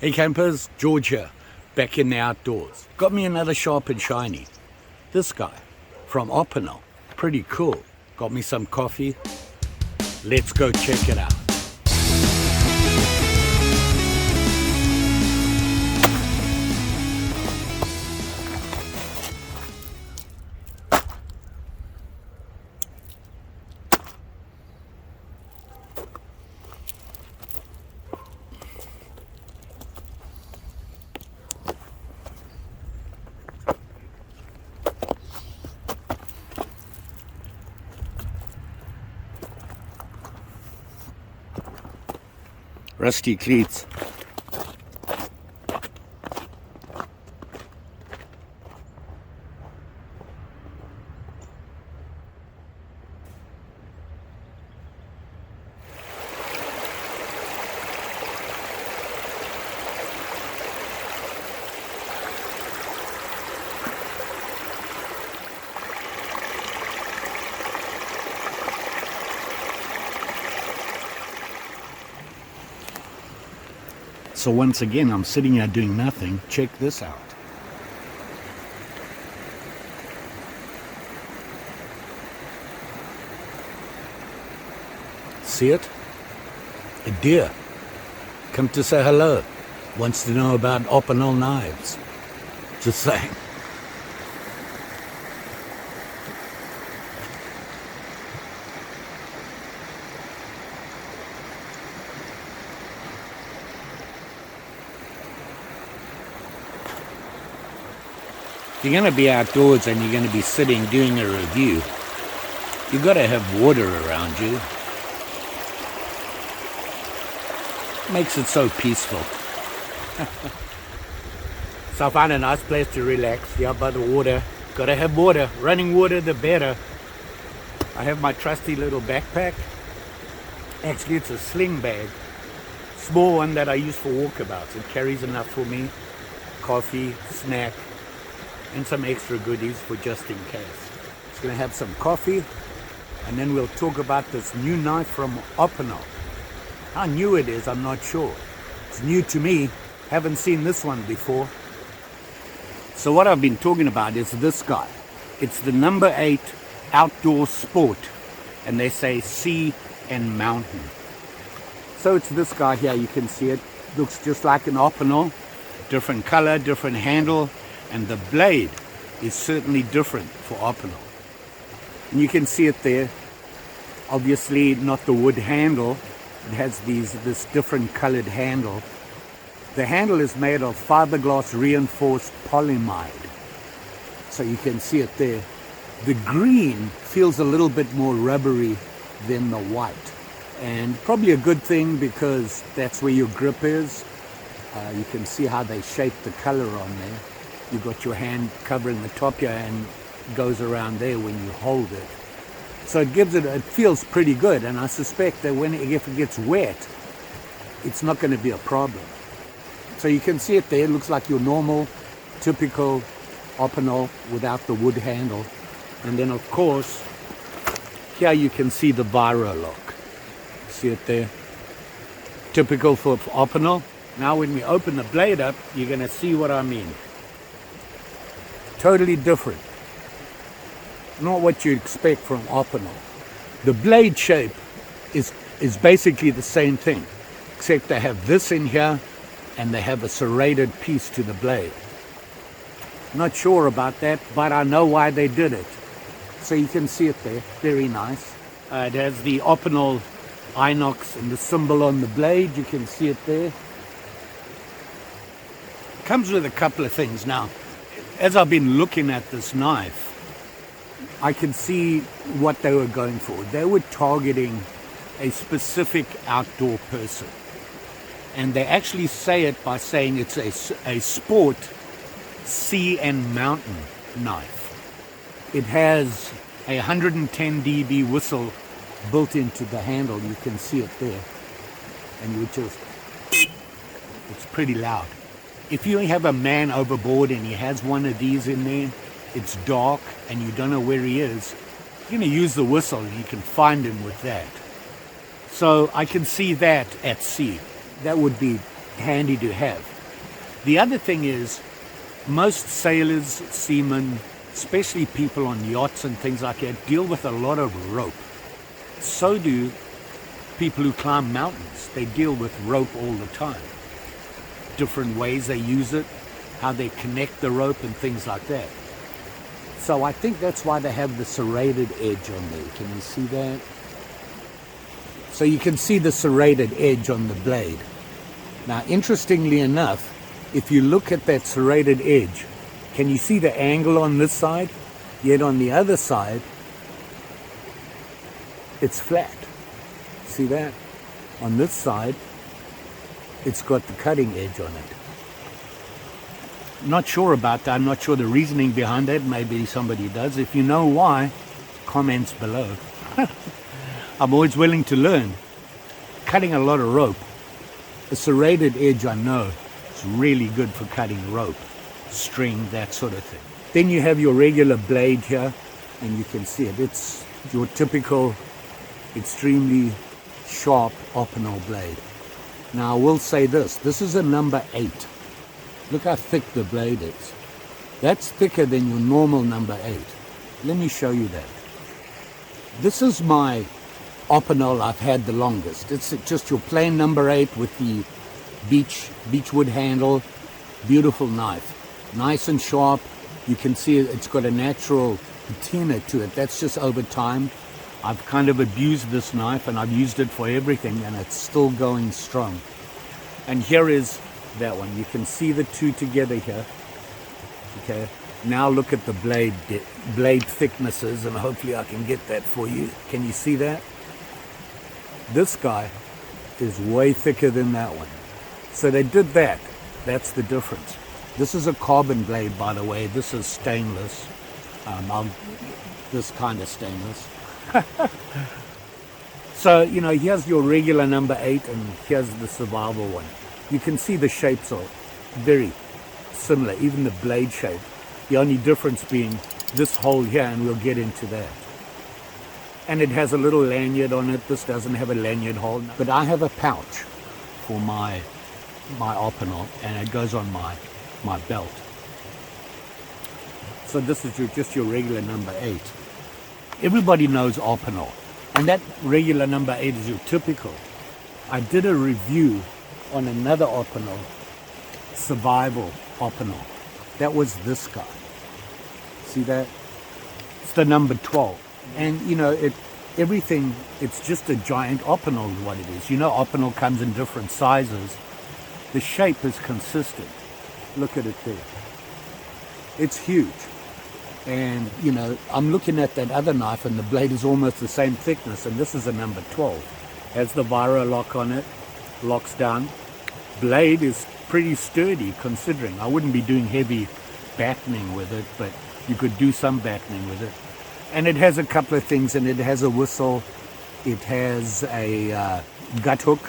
Hey campers, George here, back in the outdoors. Got me another sharp and shiny. This guy from Opinel, pretty cool. Got me some coffee. Let's go check it out. Rusty cleats. So once again, I'm sitting here doing nothing. Check this out. See it? A deer. Come to say hello. Wants to know about Opinel knives. Just saying. If you're going to be outdoors and you're going to be sitting doing a review, you've got to have water around you. Makes it so peaceful. So I find a nice place to relax, here by the water. Got to have water. Running water, the better. I have my trusty little backpack. Actually, it's a sling bag. Small one that I use for walkabouts. It carries enough for me. Coffee, snack, and some extra goodies for just in case. Just gonna have some coffee, and then we'll talk about this new knife from Opinel. How new it is, I'm not sure. It's new to me, haven't seen this one before. So what I've been talking about is this guy. It's the number 8 Outdoor Sport, and they say sea and mountain. So it's this guy here, you can see it. Looks just like an Opinel, different color, different handle. And the blade is certainly different for Opinel. And you can see it there. Obviously not the wood handle. It has this different colored handle. The handle is made of fiberglass reinforced polyamide. So you can see it there. The green feels a little bit more rubbery than the white. And probably a good thing because that's where your grip is. You can see how they shape the color on there. You've got your hand covering the top here and it goes around there when you hold it. So it feels pretty good, and I suspect that if it gets wet, it's not going to be a problem. So you can see it there. It looks like your normal, typical Opinel without the wood handle. And then of course, here you can see the Viro lock. See it there? Typical for Opinel. Now when we open the blade up, you're going to see what I mean. Totally different. Not what you expect from Opinel. The blade shape is basically the same thing, except they have this in here and they have a serrated piece to the blade. Not sure about that, but I know why they did it. So you can see it there, very nice. It has the Opinel inox and the symbol on the blade, you can see it there. Comes with a couple of things now. As I've been looking at this knife, I can see what they were going for. They were targeting a specific outdoor person. And they actually say it by saying it's a sport sea and mountain knife. It has a 110 dB whistle built into the handle. You can see it there. And it's pretty loud. If you have a man overboard and he has one of these in there, it's dark and you don't know where he is, you're going to use the whistle and you can find him with that. So I can see that at sea. That would be handy to have. The other thing is, most sailors, seamen, especially people on yachts and things like that, deal with a lot of rope. So do people who climb mountains. They deal with rope all the time. Different ways they use it, how they connect the rope and things like that. So I think that's why they have the serrated edge on there. Can you see that? So you can see the serrated edge on the blade. Now, interestingly enough, if you look at that serrated edge, can you see the angle on this side? Yet on the other side, it's flat. See that? On this side, it's got the cutting edge on it. Not sure about that. I'm not sure the reasoning behind that. Maybe somebody does. If you know why, comments below. I'm always willing to learn. Cutting a lot of rope. A serrated edge, I know, is really good for cutting rope, string, that sort of thing. Then you have your regular blade here, and you can see it. It's your typical, extremely sharp Opinel blade. Now, I will say this is a number 8. Look how thick the blade is. That's thicker than your normal number 8. Let me show you that. This is my Opinel I've had the longest. It's just your plain number 8 with the beechwood handle. Beautiful knife. Nice and sharp. You can see it's got a natural patina to it. That's just over time. I've kind of abused this knife and I've used it for everything, and it's still going strong. And here is that one. You can see the two together here. Okay. Now look at the blade thicknesses, and hopefully I can get that for you. Can you see that? This guy is way thicker than that one. So they did that. That's the difference. This is a carbon blade, by the way. This is stainless. This kind of stainless. So, you know, here's your regular number 8, and here's the survival one. You can see the shapes are very similar, even the blade shape. The only difference being this hole here, and we'll get into that. And it has a little lanyard on it. This doesn't have a lanyard hole. But I have a pouch for my Opinel, and it goes on my belt. So this is just your regular number 8. Everybody knows Opinel, and that regular number 8 is your typical. I did a review on another Opinel, survival Opinel. That was this guy. See that? It's the number 12. And you know, it's just a giant Opinel is what it is. You know, Opinel comes in different sizes. The shape is consistent. Look at it there. It's huge. And you know, I'm looking at that other knife, and the blade is almost the same thickness, and this is a number 12. Has the Viro lock on it, locks down. Blade is pretty sturdy considering. I wouldn't be doing heavy battening with it, but you could do some battening with it. And it has a couple of things, and it has a whistle, it has a Guthook,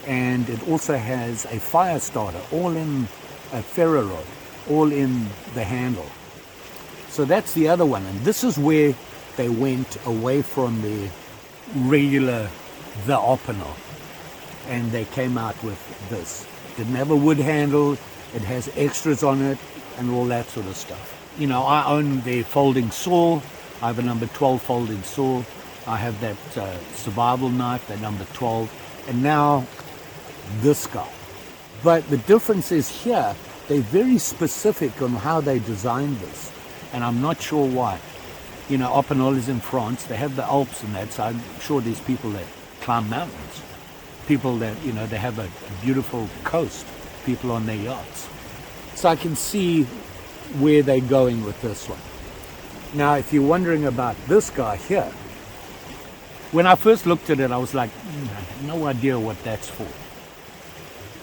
and it also has a fire starter, all in a ferro rod, all in the handle. So that's the other one, and this is where they went away from the regular, the Opinel, and they came out with this. Didn't have a wood handle, it has extras on it, and all that sort of stuff. You know, I own the folding saw. I have a number 12 folding saw. I have that survival knife, that number 12, and now this guy. But the difference is here, they're very specific on how they designed this, and I'm not sure why. You know, Opinel is in France. They have the Alps and that, so I'm sure there's people that climb mountains. People that, you know, they have a beautiful coast, people on their yachts. So I can see where they're going with this one. Now, if you're wondering about this guy here, when I first looked at it, I was like, no idea what that's for.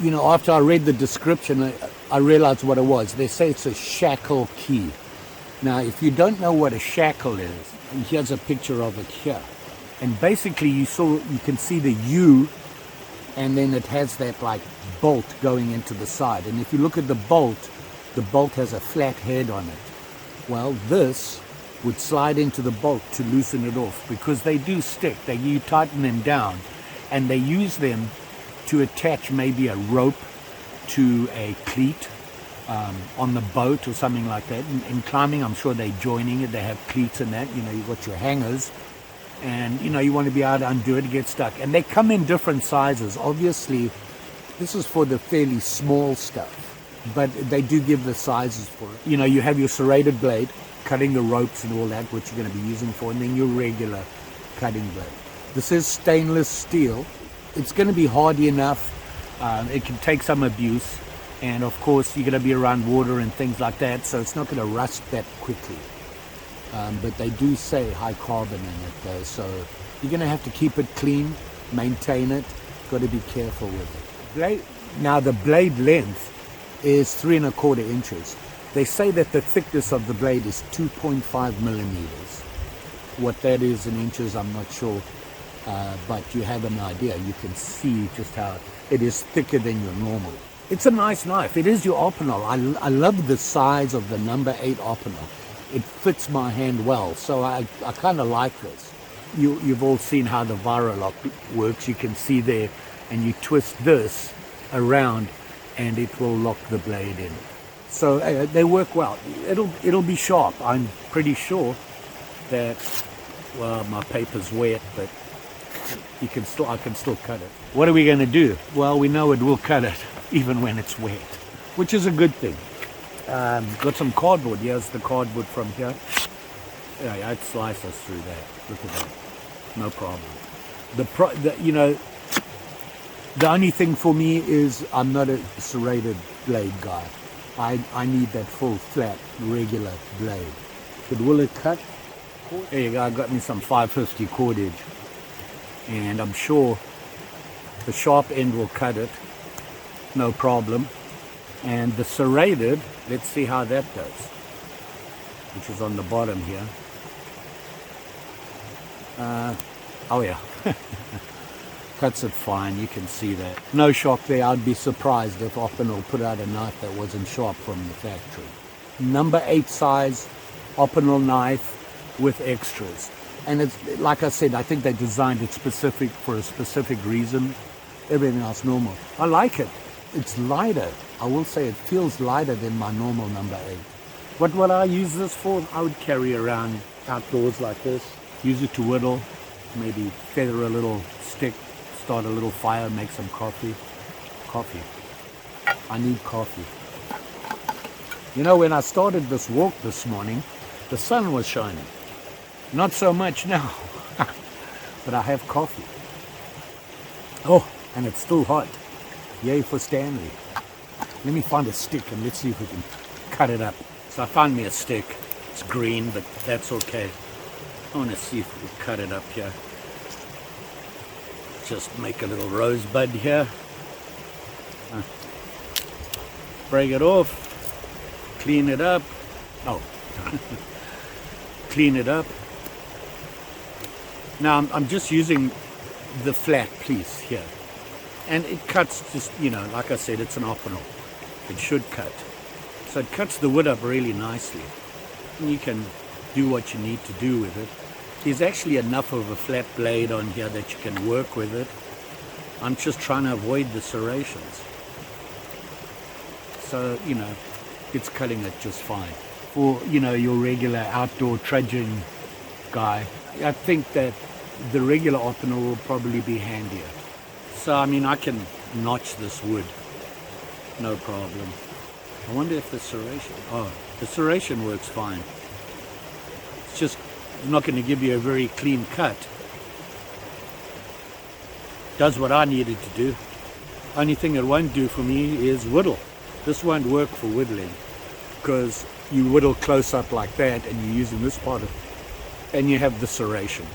You know, after I read the description, I realized what it was. They say it's a shackle key. Now, if you don't know what a shackle is, here's a picture of it here. And basically, you can see the U, and then it has that like bolt going into the side. And if you look at the bolt has a flat head on it. Well, this would slide into the bolt to loosen it off, because they do stick. You tighten them down, and they use them to attach maybe a rope to a cleat on the boat or something like that. In climbing, I'm sure they're joining it. They have cleats and that. You've got your hangers. And, you want to be able to undo it to get stuck. And they come in different sizes. Obviously, this is for the fairly small stuff. But they do give the sizes for it. You have your serrated blade, cutting the ropes and all that, which you're going to be using for. And then your regular cutting blade. This is stainless steel. It's going to be hardy enough. It can take some abuse. And, of course, you're going to be around water and things like that. So it's not going to rust that quickly. But they do say high carbon in it though, so you're going to have to keep it clean, maintain it, got to be careful with it. Now the blade length is 3¼ inches. They say that the thickness of the blade is 2.5 millimeters. What that is in inches, I'm not sure, but you have an idea. You can see just how it is thicker than your normal. It's a nice knife. It is your Opinel. I love the size of the number 8 Opinel. It fits my hand well, so I kind of like this. You've all seen how the Lock works. You can see there, and you twist this around, and it will lock the blade in. So they work well. It'll be sharp. I'm pretty sure that. Well, my paper's wet, but I can still cut it. What are we going to do? Well, we know it will cut it, even when it's wet, which is a good thing. Got some cardboard. Here's the cardboard from here. Yeah, I'd slice us through that. Look at that. No problem. The only thing for me is I'm not a serrated blade guy. I need that full, flat, regular blade. But will it cut? There you go. I got me some 550 cordage. And I'm sure the sharp end will cut it. No problem. And the serrated, let's see how that does, which is on the bottom here. Oh yeah, cuts it fine, you can see that. No shock there. I'd be surprised if Opinel put out a knife that wasn't sharp from the factory. Number 8 size Opinel knife with extras. And it's, like I said, I think they designed it specific for a specific reason. Everything else normal. I like it. It's lighter. I will say it feels lighter than my normal number 8. What would I use this for? I would carry around outdoors like this. Use it to whittle, maybe feather a little stick, start a little fire, make some coffee. Coffee. I need coffee. When I started this walk this morning, the sun was shining. Not so much now, but I have coffee. Oh, and it's still hot. Yay for Stanley. Let me find a stick and let's see if we can cut it up. So I found me a stick. It's green, but that's okay. I want to see if we can cut it up here. Just make a little rosebud here. Break it off. Clean it up. Oh. Clean it up. Now I'm just using the flat piece here. And it cuts just, like I said, it's an Opinel. It should cut. So it cuts the wood up really nicely. And you can do what you need to do with it. There's actually enough of a flat blade on here that you can work with it. I'm just trying to avoid the serrations. So, it's cutting it just fine. For, your regular outdoor trudging guy, I think that the regular Opinel will probably be handier. So, I can notch this wood, no problem. I wonder if the serration works fine. It's just not going to give you a very clean cut. Does what I needed to do. Only thing it won't do for me is whittle. This won't work for whittling because you whittle close up like that and you're using this part of it and you have the serration.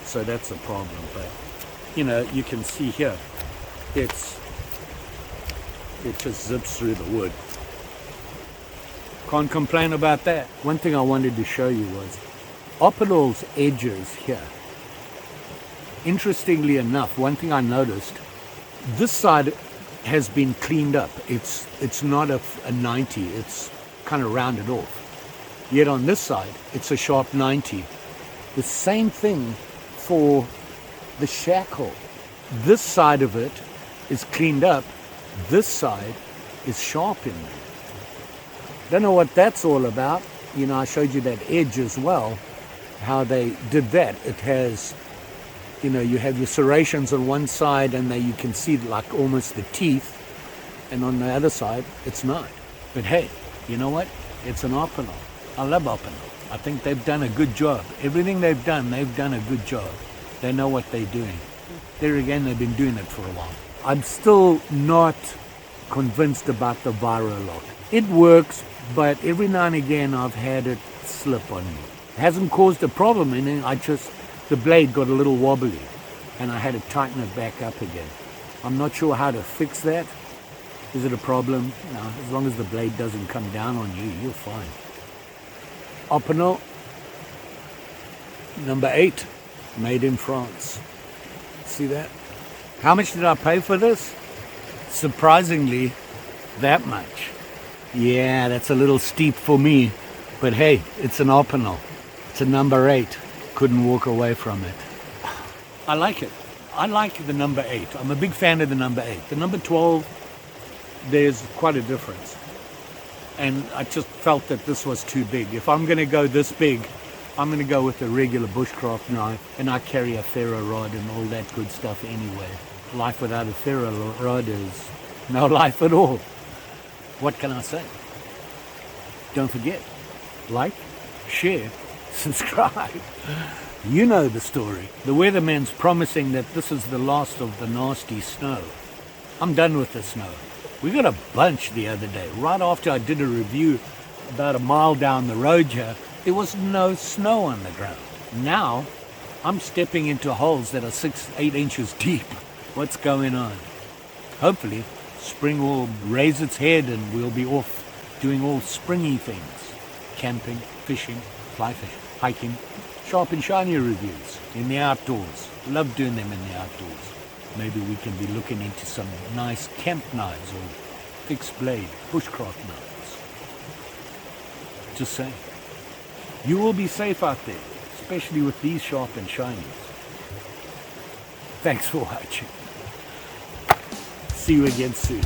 So that's a problem. But, you can see here. It just zips through the wood. Can't complain about that. One thing I wanted to show you was Opinel's edges here. Interestingly enough, one thing I noticed, this side has been cleaned up. It's not a 90, it's kind of rounded off. Yet on this side, it's a sharp 90. The same thing for the shackle. This side of it is cleaned up. This side is sharp in there. Don't know what that's all about. You know, I showed you that edge as well, how they did that. It has, you know, you have your serrations on one side and you can see like almost the teeth, and on the other side it's not. But hey, you know what? It's an Opinel. I love Opinel. I think they've done a good job. Everything they've done a good job. They know what they're doing. There again, they've been doing it for a while. I'm still not convinced about the Viro lock. It works, but every now and again I've had it slip on me. It hasn't caused a problem, and then the blade got a little wobbly and I had to tighten it back up again. I'm not sure how to fix that. Is it a problem? No, as long as the blade doesn't come down on you, you're fine. Opinel, number 8, made in France. See that? How much did I pay for this? Surprisingly, that much. Yeah, that's a little steep for me, but hey, it's an Opinel. It's a number 8. Couldn't walk away from it. I like it. I like the number 8. I'm a big fan of the number 8. The number 12, there's quite a difference. And I just felt that this was too big. If I'm going to go this big, I'm going to go with a regular bushcraft knife, and I carry a ferro rod and all that good stuff anyway. Life without a ferro rod is no life at all. What can I say? Don't forget, like, share, subscribe. You know the story. The weatherman's promising that this is the last of the nasty snow. I'm done with the snow. We got a bunch the other day. Right after I did a review about a mile down the road here, there was no snow on the ground. Now, I'm stepping into holes that are 6-8 inches deep. What's going on? Hopefully, spring will raise its head and we'll be off doing all springy things. Camping, fishing, fly fishing, hiking, sharp and shiny reviews in the outdoors. Love doing them in the outdoors. Maybe we can be looking into some nice camp knives or fixed blade bushcraft knives. Just saying. You will be safe out there, especially with these sharp and shinies. Thanks for watching. See you again soon.